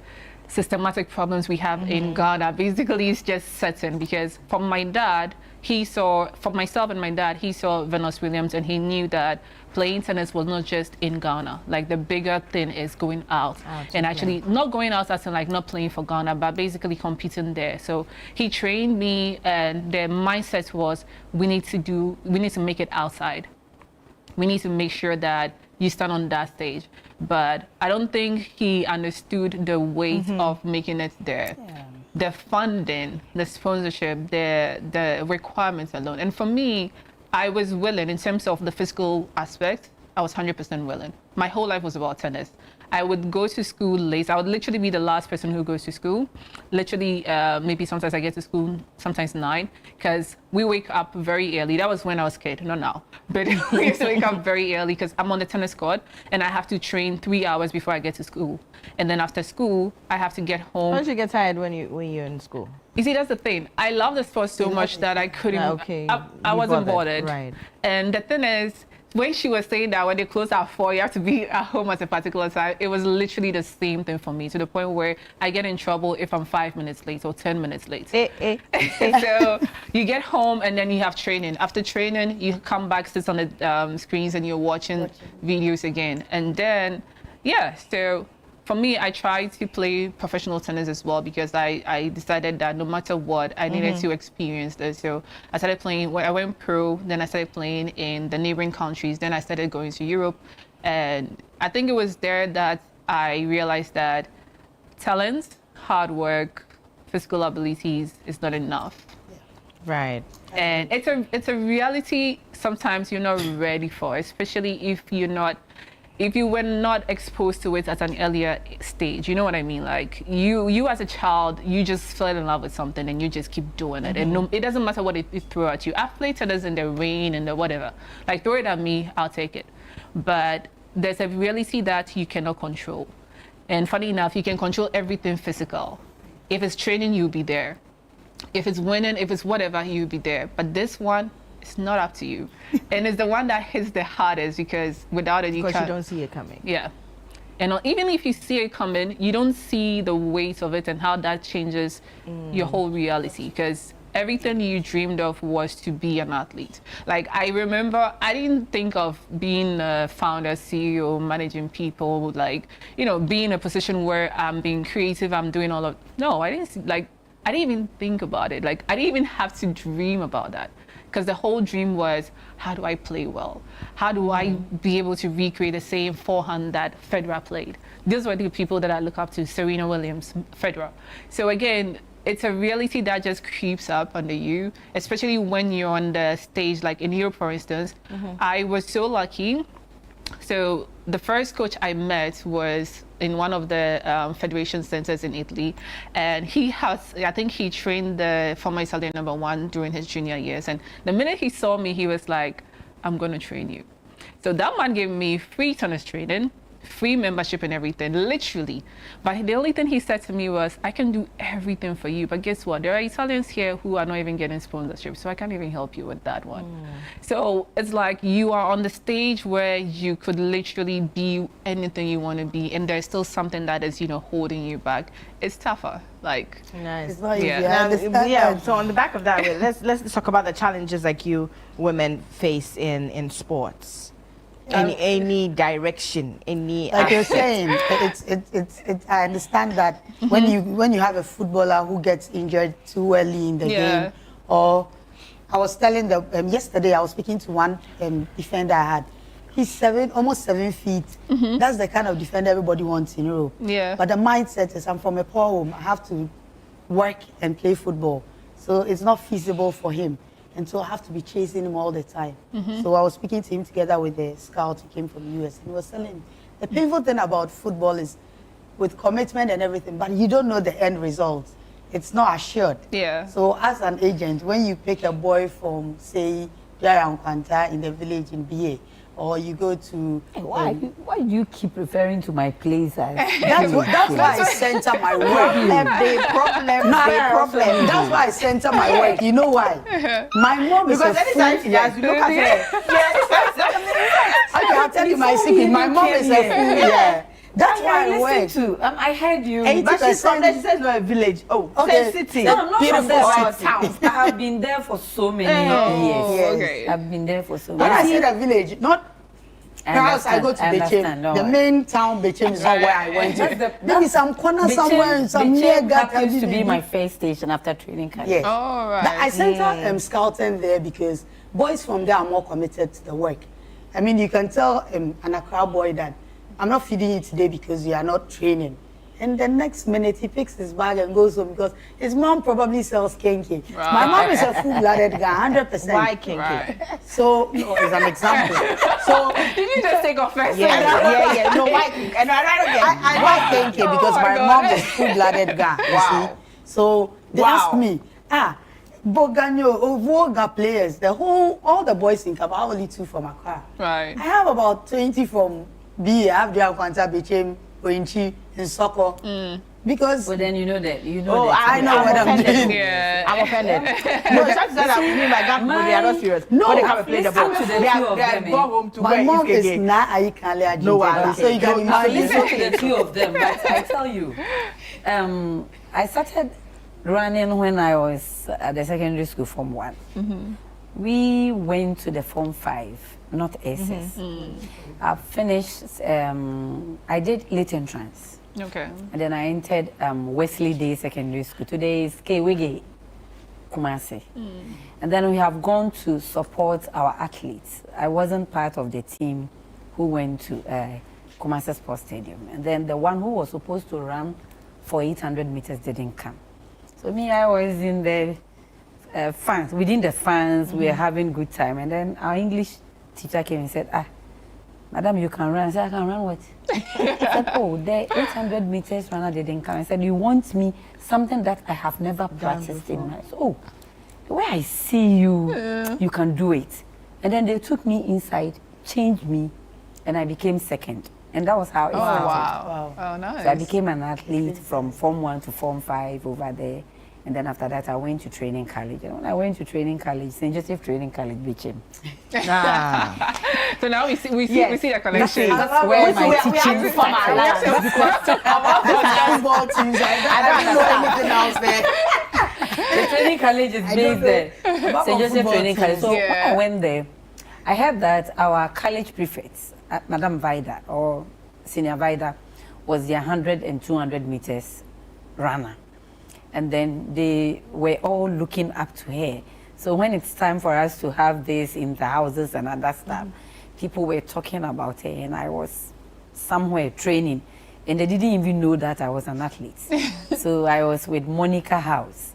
systematic problems we have in Ghana basically is just setting, because from my dad, for myself and my dad, he saw Venus Williams, and he knew that playing tennis was not just in Ghana. Like, the bigger thing is going out and actually not going out as in like not playing for Ghana, but basically competing there. So he trained me, and the mindset was, we need to make it outside. We need to make sure that you stand on that stage. But I don't think he understood the weight of making it there. Yeah. The funding, the sponsorship, the requirements alone. And for me, I was willing in terms of the physical aspect. I was 100% willing. My whole life was about tennis. I would go to school late. I would literally be the last person who goes to school. Literally, maybe sometimes I get to school, sometimes 9, because we wake up very early. That was when I was a kid, not now. But we used to wake up very early because I'm on the tennis court, and I have to train 3 hours before I get to school. And then after school, I have to get home. Don't you get tired when you're in school? You see, that's the thing. I love the sport so much that I couldn't. I wasn't bothered. Right. And the thing is, when she was saying that when they close at 4, you have to be at home at a particular time, it was literally the same thing for me, to the point where I get in trouble if I'm 5 minutes late or 10 minutes late. So you get home, and then you have training. After training, you come back, sit on the screens, and you're watching videos again. And then, yeah, so for me, I tried to play professional tennis as well because I decided that no matter what, I needed to experience this. So I started playing, I went pro, then I started playing in the neighboring countries, then I started going to Europe. And I think it was there that I realized that talent, hard work, physical abilities is not enough. Right. And it's a reality sometimes you're not ready for, especially if you were not exposed to it at an earlier stage. You know what I mean? Like you as a child, you just fell in love with something and you just keep doing it. And no, it doesn't matter what it throw at you. I've played tennis in the rain and the whatever. Like throw it at me, I'll take it. But there's a reality that you cannot control. And funny enough, you can control everything physical. If it's training, you'll be there. If it's winning, if it's whatever, you'll be there. But this one, it's not up to you. And it's the one that hits the hardest because without it, Because you don't see it coming. Yeah. And even if you see it coming, you don't see the weight of it and how that changes your whole reality. Because everything you dreamed of was to be an athlete. Like, I remember, I didn't think of being a founder, CEO, managing people, like, you know, being in a position where I'm being creative, I'm doing all of, no, I didn't even think about it. Like, I didn't even have to dream about that. Because the whole dream was, how do I play well? How do I be able to recreate the same forehand that Federer played? Those were the people that I look up to, Serena Williams, Federer. So again, it's a reality that just creeps up under you, especially when you're on the stage, like in Europe, for instance. I was so lucky. So the first coach I met was in one of the federation centers in Italy, and I think he trained the former Italian #1 during his junior years. And the minute he saw me, he was like, I'm going to train you. So that man gave me free tennis training, free membership and everything, literally. But the only thing he said to me was, I can do everything for you, but guess what? There are Italians here who are not even getting sponsorship, so I can't even help you with that one. So it's like you are on the stage where you could literally be anything you want to be, and there's still something that is, you know, holding you back. It's tougher. Like, nice. It's not easy. Yeah. I Now, understand yeah, that. so on the back of that, let's talk about the challenges like you women face in sports. Any direction, any Like you're aspect. saying, I understand that when you have a footballer who gets injured too early in the game, or I was telling yesterday I was speaking to one defender I had. He's almost 7 feet. That's the kind of defender everybody wants in Europe. Yeah. But the mindset is, I'm from a poor home. I have to work and play football, so it's not feasible for him. And so I have to be chasing him all the time. So I was speaking to him together with the scout who came from the US. And he was telling me, the painful thing about football is with commitment and everything, but you don't know the end result. It's not assured. Yeah. So as an agent, when you pick a boy from, say, Jarampanta in the village in BA, or you go to... Why do you keep referring to my place as... That's why I center my work. Problem. That's why I center my work. You know why? My mom is Because a anytime fool. she has to look at her. Okay, I'll tell you my secret. My mom is a fool. Yeah. That's why I work. I heard you. 80%. But she's from there, she says no, a village. Oh, Okay. same city. No, I'm not from Beautiful there. city. Town. I have been there for so many Oh, years. okay. I've been there for so When I many say the village, not perhaps I go to Bechem. The main town Bechem is not where I went to. Maybe some corner somewhere in some near happens to be Gata. my first station after training camp. Yes. All right. I center scouting there because boys from there are more committed to the work. I mean, you can tell an Accra boy that I'm not feeding you today because you are not training. And the next minute he picks his bag and goes home because his mom probably sells kenke. Right. My mom is a full-blooded guy, 100%. Why kinky? Right. So, no, as an example. So, Did you just take offense? Yeah. No, why kinky? And I don't get I like kenke because my my God. mom is full-blooded guy. You Wow. see? So they asked me, Boganyo, Voga players, all the boys in Kaba, only 2 from Accra. Right. I have about 20 from B. I have Jia Kwanta, Bechem, Oinchi, and Soko. Because But then you know that. I know what I'm doing. Yeah. I'm offended. No, it's not that me and my gang, they are not serious. No, when they come and play the ball, listen to the they two are of them, gone home to My where mom is Ikeke. not Aikale No, Ajinjeba, so you can I imagine. listen to the 2 of them, but I tell you, I started running when I was at the secondary school Form 1. We went to the Form 5 not SS. I finished, I did late entrance. Okay. And then I entered Wesley Day Secondary School. Today is Kwege Kumasi. And then we have gone to support our athletes. I wasn't part of the team who went to Kumasi Sports Stadium. And then the one who was supposed to run for 800 meters didn't come. So me, I was in the fans. Within the fans, we were having good time. And then our English teacher came and said, Madam, you can run. I said, I can run what? He said, oh, the 800 meters runner didn't come. I said, you want me something that I have never practiced in my... So, oh, the way I see you, you can do it. And then they took me inside, changed me, and I became second. And that was how it started. Wow. Oh, nice. So I became an athlete from Form 1 to Form 5 over there. And then after that, I went to training college. And when I went to training college, St. Joseph Training College, Bichim. So now we see the connection. That's where my teaching started. I don't know anything else there. The training college is based there. St. Joseph Training College. So when I went there, I heard that our college prefects, Madam Vida or Senior Vida, was the 100 and 200 meters runner. And then they were all looking up to her. So when it's time for us to have this in the houses and other stuff, people were talking about her, and I was somewhere training, and they didn't even know that I was an athlete. So I was with Monica House,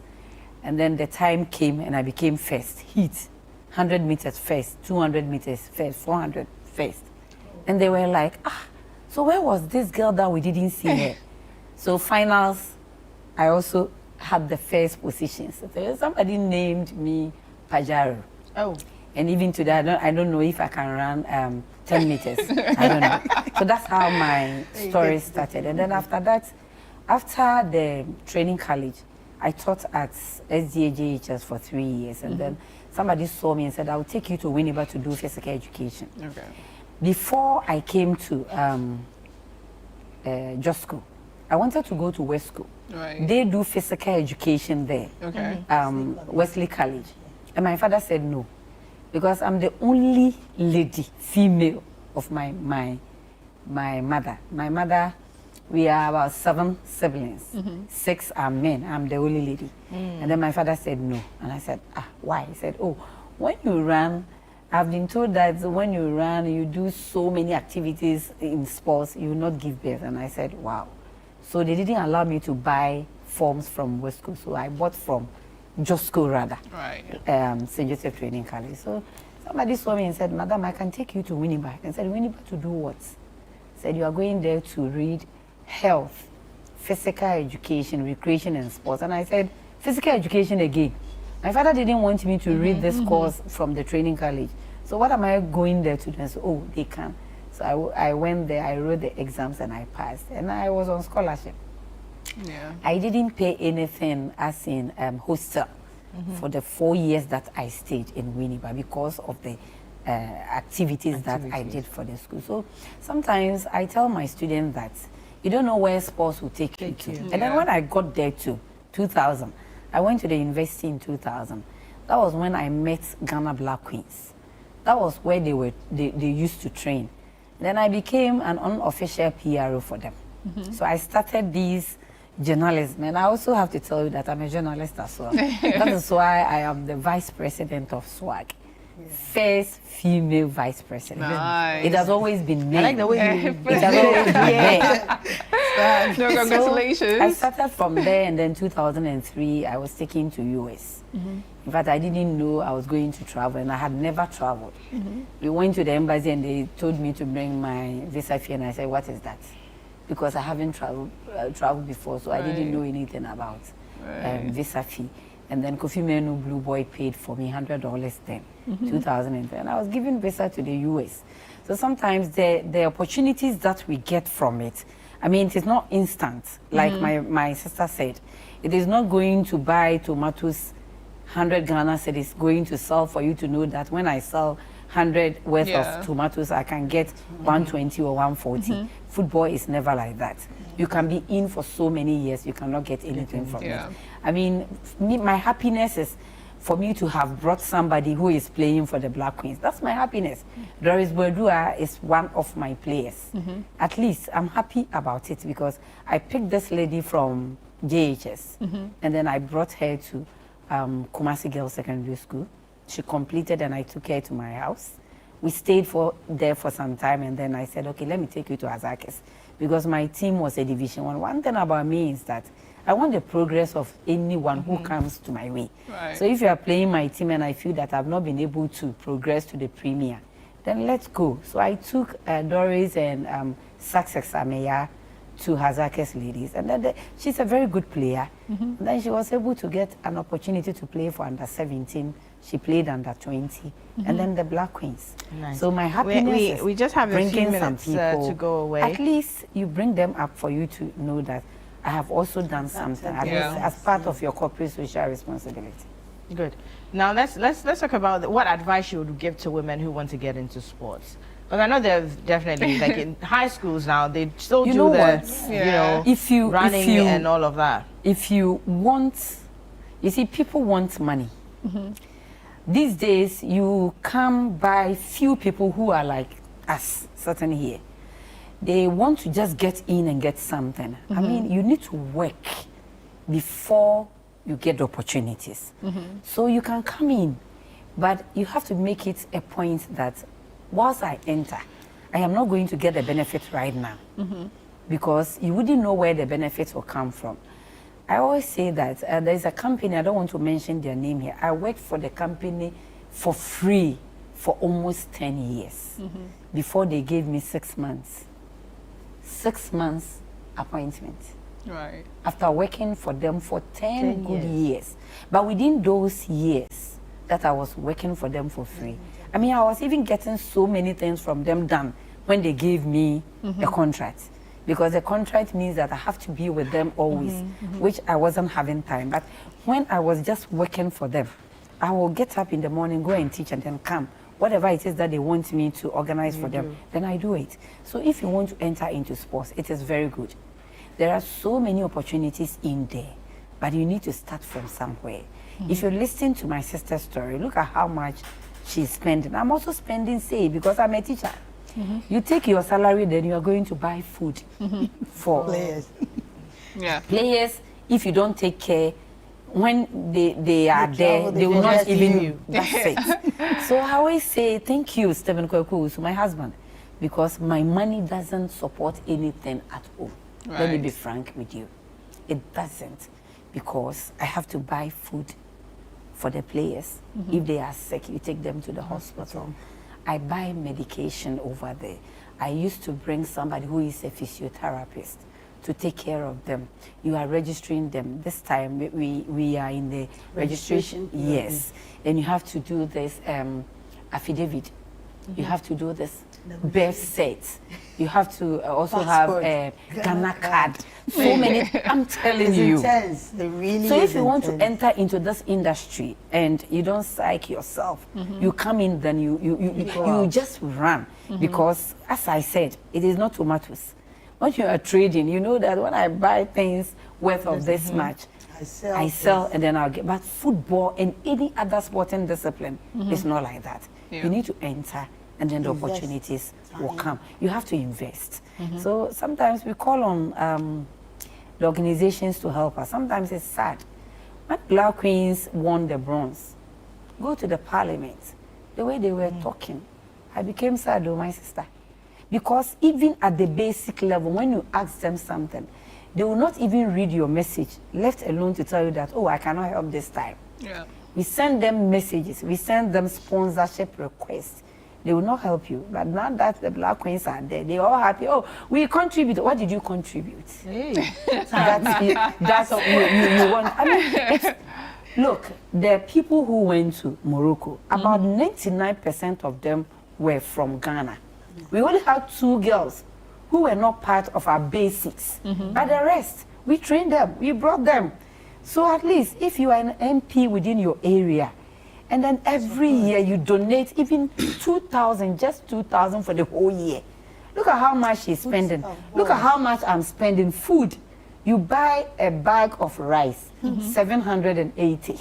and then the time came and I became first, heat, 100 meters first, 200 meters first, 400 first. And they were like, so where was this girl that we didn't see her? So finals, I also had the first position. So somebody named me Pajaro. Oh. And even today, I don't know if I can run 10 meters. I don't know. So that's how my story started. And then after that, after the training college, I taught at SDAJHS for 3 years. And then somebody saw me and said, I'll take you to Winneba to do physical education. Okay. Before I came to Josco, I wanted to go to West School. Right. They do physical education there. Okay. Wesley College. And my father said no, because I'm the only lady, female, of my mother. My mother, we are about 7 siblings. 6 are men. I'm the only lady. And then my father said no. And I said, why? He said, oh, when you run, I've been told that when you run, you do so many activities in sports, you will not give birth. And I said, wow. So they didn't allow me to buy forms from West School. So I bought from Josco rather. Right. St. Joseph Training College. So somebody saw me and said, Madam, I can take you to Winneba. And said, Winneba to do what? Said, you are going there to read health, physical education, recreation and sports. And I said, physical education again. My father didn't want me to read this course from the training college. So what am I going there to do? And so, oh, they can. So I went there, I wrote the exams and I passed. And I was on scholarship. Yeah. I didn't pay anything as in hostel for the 4 years that I stayed in Winneba because of the activities that I did for the school. So sometimes I tell my students that you don't know where sports will take you to. And then when I got there to 2000, I went to the university in 2000. That was when I met Ghana Black Queens. That was where they used to train. Then I became an unofficial PRO for them. So I started these journalism, and I also have to tell you that I'm a journalist as well. That is why I am the vice president of SWAG. First female vice president. Nice. It has always been me. I like the way you It has always been me. No, congratulations. So I started from there, and then 2003, I was taken to US. In fact, I didn't know I was going to travel, and I had never traveled. We went to the embassy, and they told me to bring my visa fee, and I said, what is that? Because I haven't traveled before, so I didn't know anything about visa fee. And then Kofi Menu Blue Boy paid for me $100 then, 2003, and I was given visa to the US. So sometimes the opportunities that we get from it, I mean, it is not instant. Like my sister said, it is not going to buy tomatoes 100 Ghana cedis, going to sell for you to know that when I sell 100 worth of tomatoes, I can get 120 or 140. Football is never like that. You can be in for so many years, you cannot get anything from it. I mean, my happiness is for me to have brought somebody who is playing for the Black Queens. That's my happiness. Doris Bordua is one of my players. At least I'm happy about it because I picked this lady from JHS and then I brought her to Kumasi Girls Secondary School. She completed and I took her to my house. We stayed there for some time and then I said, okay, let me take you to Azakis because my team was a Division 1. One thing about me is that I want the progress of anyone who comes to my way. Right. So if you are playing my team and I feel that I've not been able to progress to the Premier, then let's go. So I took Doris and Success Ameya to Hazakis ladies. And then she's a very good player. And then she was able to get an opportunity to play for under 17. She played under 20. And then the Black Queens. Nice. So my happiness we just have a few bringing some minutes people to go away. At least you bring them up for you to know that I have also done something at least as part of your corporate social responsibility. Good. Now let's talk about what advice you would give to women who want to get into sports. Because I know there's definitely like in high schools now they still do the if you running and all of that. If you want, you see, people want money. These days you come by few people who are like us sitting here. They want to just get in and get something. I mean, you need to work before you get the opportunities. So you can come in, but you have to make it a point that once I enter, I am not going to get the benefit right now because you wouldn't know where the benefits will come from. I always say that there's a company, I don't want to mention their name here. I worked for the company for free for almost 10 years before they gave me 6 months. 6 months appointment. Right. After working for them for 10 good years. But within those years that I was working for them for free, I mean, I was even getting so many things from them done when they gave me a contract. Because the contract means that I have to be with them always, which I wasn't having time. But when I was just working for them, I will get up in the morning, go and teach, and then come. Whatever it is that they want me to organize for them, then I do it. So if you want to enter into sports, it is very good. There are so many opportunities in there, but you need to start from somewhere. If you listen to my sister's story, look at how much she's spending. I'm also spending, say, because I'm a teacher. You take your salary, then you are going to buy food for Players. Players, if you don't take care, when they are there, they will not even that's it. So I always say thank you, Stephen Kwaku, my husband, because my money doesn't support anything at all. Let me be frank with you. It doesn't, because I have to buy food for the players. If they are sick, you take them to the hospital. I buy medication over there. I used to bring somebody who is a physiotherapist to take care of them. You are registering them. This time we are in the registration. Yes. Then you have to do this affidavit. You have to do this birth set. You have to also have a Ghana card. So many, I'm telling you. Intense. They really So if you want to enter into this industry and you don't psych yourself, you come in, then you just run. Because as I said, it is not tomatoes. When you are trading, you know that when I buy things worth of this much, I sell and then I'll get. But football and any other sporting discipline is not like that. You need to enter and then the opportunities will come. You have to invest. So sometimes we call on the organizations to help us. Sometimes it's sad. When Black Queens won the bronze, go to the parliament, the way they were talking, I became sad, oh, my sister. Because even at the basic level, when you ask them something, they will not even read your message, let alone to tell you that, oh, I cannot help this time. We send them messages, we send them sponsorship requests. They will not help you. But now that the Black Queens are there, they're all happy. Oh, we contribute. What did you contribute? That's what you want. I mean, look, the people who went to Morocco, about 99% of them were from Ghana. We only had 2 girls who were not part of our basics. But the rest, we trained them, we brought them. So at least if you are an MP within your area, and then every year you donate even 2,000, just 2,000 for the whole year. Look at how much she's spending. Look at how much I'm spending. Food. You buy a bag of rice, 780.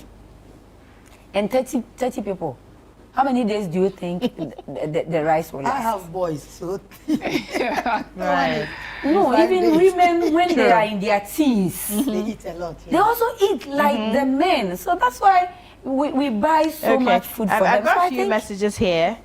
and 30 people. How many days do you think the rice will last? I have boys, so Right. No, Five even days. women when they are in their teens, they eat a lot. they also eat like the men. So that's why we buy so much food for them. I've So got I a few think messages here.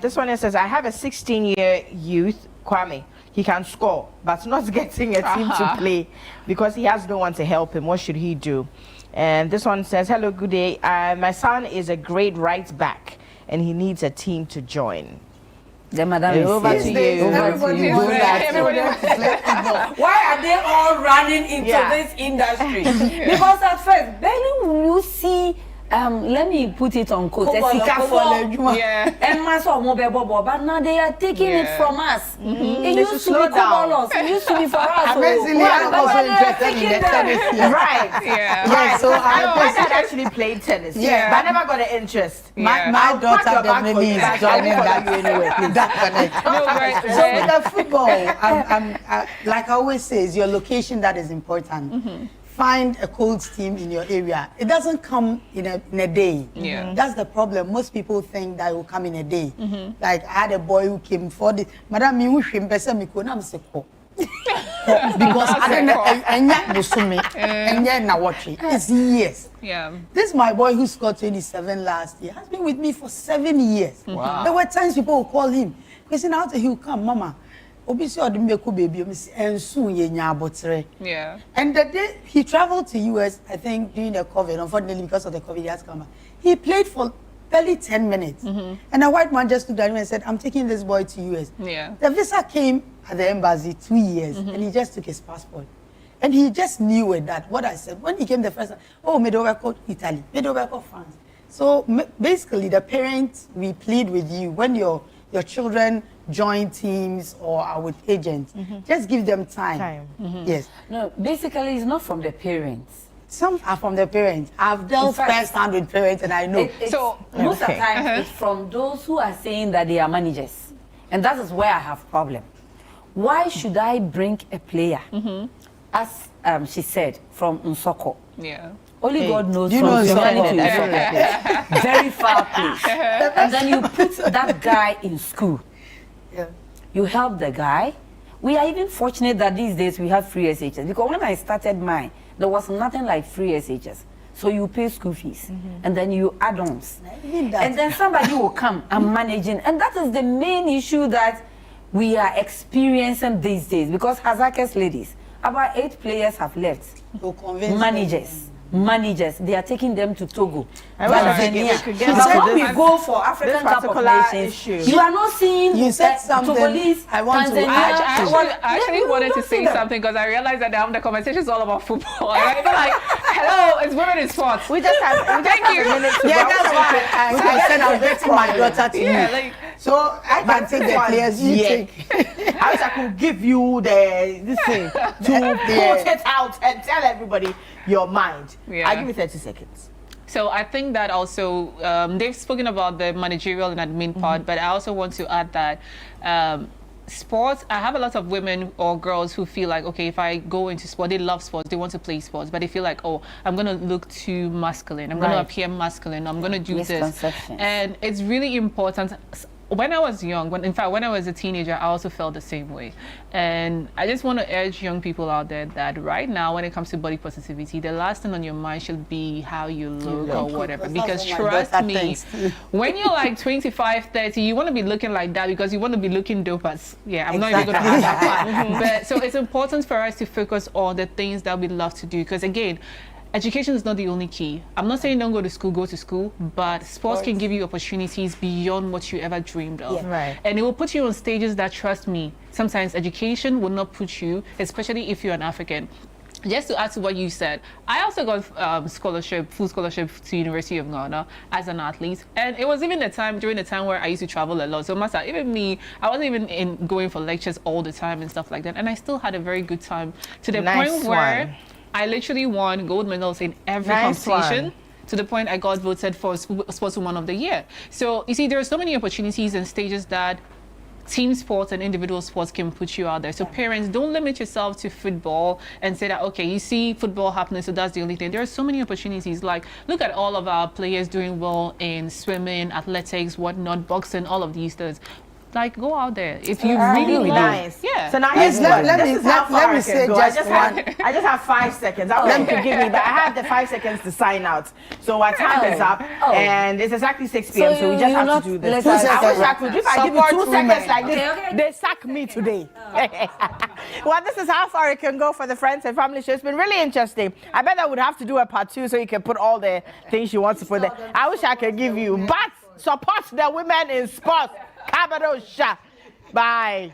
This one here says, I have a 16-year youth, Kwame. He can score, but not getting a team to play because he has no one to help him. What should he do? And this one says, hello, good day. My son is a great right back, and he needs a team to join. the madam is Over here. to you. Everybody you. wants that. Everybody Everybody wants to play football. Why are they all running into Yeah. this industry? Because at first, barely will you see, let me put it on quote, Football, football. Yeah. and but now they are taking it Yeah. from us. It They used should to slow be down. Kobolos. It used to be for us. Amazingly, Why- I'm but also they are interested in taking the them. tennis here. Right. Yeah. Yeah, so I know, my I dad actually played tennis, Yeah. but I never got an interest. My Yeah. my I'll pack your daughter bag for definitely you. is I'll joining follow that you anyway, please. that connect. No, right. So with the football, like I always say, is your location that is important. Find a cold team in your area. It doesn't come in a day. Yeah. That's the problem. Most people think that it will come in a day. Like I had a boy who came for the Madam mi wish him pese mi ko na me se ko. Because I don't know enya busumi enya na watching. It's years. Yeah. This my boy who scored 27 last year has been with me for 7 years. Wow. There were times people would call him. Because now he'll come, Mama. Obisi odimbeku baby, and soon ye nya abotre. Yeah. And the day he traveled to US, I think during the COVID, unfortunately because of the COVID, he has come back. He played for barely 10 minutes. And a white man just stood there and said, I'm taking this boy to US. Yeah. The visa came at the embassy 2 years, and he just took his passport. And he just knew it, that what I said. When he came the first time, oh, Medovako Italy, Medovako France. So basically, the parents, we plead with you, when your children join teams or are with agents, just give them time. Yes. No, basically, it's not from the parents. Some are from the parents. I've dealt In fact, first hand with parents and I know. So, most of the okay. time, it's from those who are saying that they are managers. And that is where I have problem. Why should I bring a player, as she said, from Nsoko? yeah. Only God knows do you from know Somali to Nsoko? Nsoko. Very far place. And then you put that guy in school. Yeah. You help the guy. We are even fortunate that these days we have free SHS. Because when I started mine, there was nothing like free SHS. So you pay school fees, and then you add-ons. Even that. And then somebody will come and managing. And that is the main issue that we are experiencing these days. Because Hazakes ladies, about 8 players have left. To convince Managers, they are taking them to Togo. I wish Tanzania. we could get But into when we this- go for African this Cup of particular Nations, issue. you are not seeing You said something Togolese, I want to Tanzania. add to. I actually wanted to say something because I realized that the conversation is all about football. And I feel like, hello, it's women in sports. We just have a minute to Yeah, go. that's why I said I'm getting my daughter to Yeah, you. like, So I can take the players you take. I wish I could give you this thing to put it out and tell everybody your mind. Yeah. I'll give you 30 seconds. So I think that also they've spoken about the managerial and admin part, but I also want to add that sports, I have a lot of women or girls who feel like, okay, if I go into sport, they love sports, they want to play sports, but they feel like, oh, I'm going to look too masculine, I'm going to appear masculine, I'm going to do this. Misconceptions. And it's really important. When I was young, when I was a teenager, I also felt the same way. And I just want to urge young people out there that right now, when it comes to body positivity, the last thing on your mind should be how you look or whatever. Because That's what my trust daughter me, thinks too. when you're like 25, 30, you want to be looking like that because you want to be looking dope as, I'm not even going to add that part. But so it's important for us to focus on the things that we love to do. Because again, education is not the only key. I'm not saying don't go to school, but sports can give you opportunities beyond what you ever dreamed of. Yeah. Right. And it will put you on stages that, trust me, sometimes education will not put you, especially if you're an African. Just to add to what you said, I also got full scholarship to University of Ghana as an athlete, and it was even during the time where I used to travel a lot. So Master, even me, I wasn't even going for lectures all the time and stuff like that, and I still had a very good time to the point where one. I literally won gold medals in every Nice competition. one. To the point I got voted for Sportswoman of the Year. So you see, there are so many opportunities and stages that team sports and individual sports can put you out there. So parents, don't limit yourself to football and say that, okay, you see football happening, so that's the only thing. There are so many opportunities. Like, look at all of our players doing well in swimming, athletics, whatnot, boxing, all of these things. Like, go out there. If you really nice. Yeah. So now here's let what. me- This is how let far me I say can go. just I just have 5 seconds. I want you to give me, but I have the 5 seconds to sign out. So our time is up, and it's exactly 6 p.m. So we just have to do this. let us I wish I could. If I give you 2 support seconds women. like this, Okay. they sack me today. Well, this is how far it can go for the Friends and Family Show. It's been really interesting. I bet I would have to do a part 2 so you can put all the things you want to put there. I wish I could give you, but support the women in sports. Kabadosha. Bye.